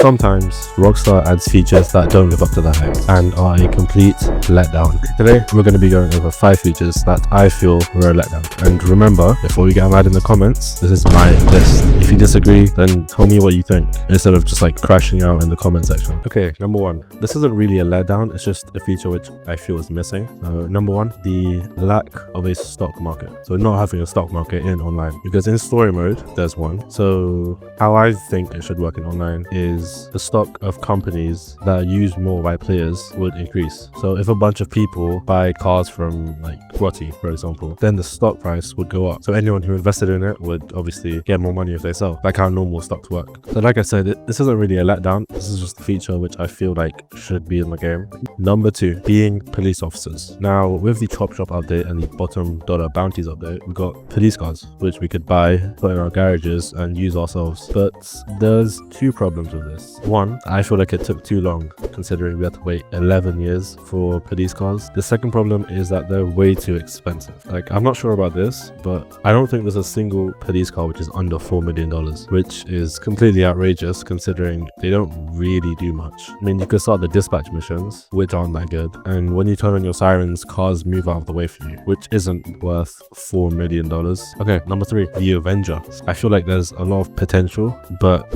Sometimes Rockstar adds features that don't live up to the hype and are a complete letdown. Today we're going to be going over 5 features that I feel were a letdown. And remember, before we get mad in the comments, this is my list. If you disagree, then tell me what you think instead of just like crashing out in the comment section. Okay, number 1. This isn't really a letdown, it's just a feature which I feel is missing. Number 1, the lack of a stock market. So not having a stock market in online, because in story mode there's one. So how I think it should work in online is the stock of companies that are used more by players would increase. So if a bunch of people buy cars from like Grotty, for example, then the stock price would go up. So anyone who invested in it would obviously get more money if they sell, like how normal stocks work. So like I said, this isn't really a letdown. This is just a feature which I feel like should be in the game. Number 2, being police officers. Now with the Top Shop update and the bottom dollar bounties update, we got police cars which we could buy, put in our garages and use ourselves. But there's 2 problems with this. 1, I feel like it took too long considering we had to wait 11 years for police cars. The second problem is that they're way too expensive. Like, I'm not sure about this, but I don't think there's a single police car which is under $4 million, which is completely outrageous considering they don't really do much. I mean, you could start the dispatch missions, which aren't that good, and when you turn on your sirens, cars move out of the way for you, which isn't worth $4 million. Okay, number 3, the Avenger. I feel like there's a lot of potential, but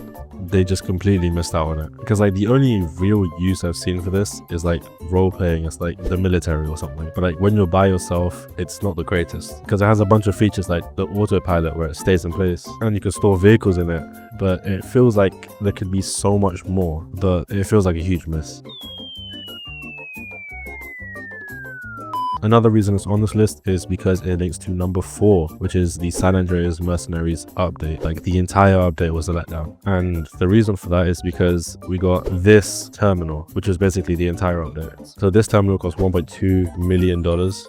they just completely missed out on it, because like the only real use I've seen for this is like role playing as like the military or something. But like when you're by yourself, it's not the greatest, because it has a bunch of features like the autopilot where it stays in place and you can store vehicles in it, but it feels like there could be so much more, but it feels like a huge miss. Another reason it's on this list is because it links to number 4, which is the San Andreas Mercenaries update. Like the entire update was a letdown, and the reason for that is because we got this terminal, which is basically the entire update. So this terminal costs $1.2 million,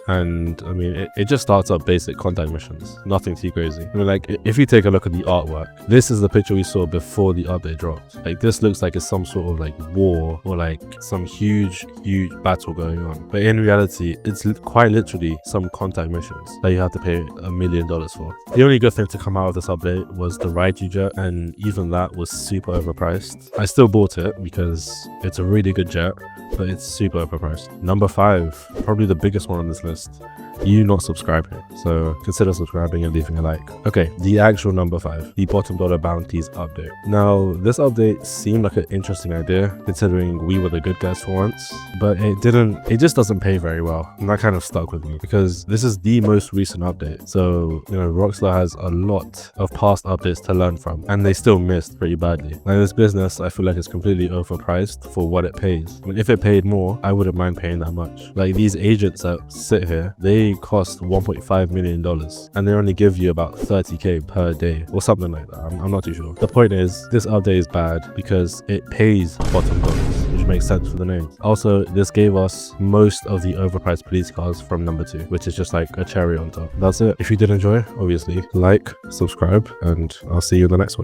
and I mean it just starts up basic contact missions, nothing too crazy. I mean, like if you take a look at the artwork, this is the picture we saw before the update dropped. Like this looks like it's some sort of like war or like some huge battle going on, but in reality it's quite literally some contact missions that you have to pay $1 million for. The only good thing to come out of this update was the Raiju jet, and even that was super overpriced. I still bought it because it's a really good jet, but it's super overpriced. Number 5, probably the biggest one on this list, you not subscribing, so consider subscribing and leaving a like. Okay, the actual number 5, the bottom dollar bounties update. Now this update seemed like an interesting idea considering we were the good guys for once, but it just doesn't pay very well, and that kind of stuck with me because this is the most recent update. So you know, Rockstar has a lot of past updates to learn from, and they still missed pretty badly. Like this business, I feel like it's completely overpriced for what it pays. I mean, if it paid more, I wouldn't mind paying that much. Like these agents that sit here, they cost $1.5 million and they only give you about 30k per day or something like that. I'm not too sure. The point is, this update is bad because it pays bottom dollars, which makes sense for the name. Also, this gave us most of the overpriced police cars from number 2, which is just like a cherry on top. That's it. If you did enjoy, obviously like, subscribe, and I'll see you in the next one.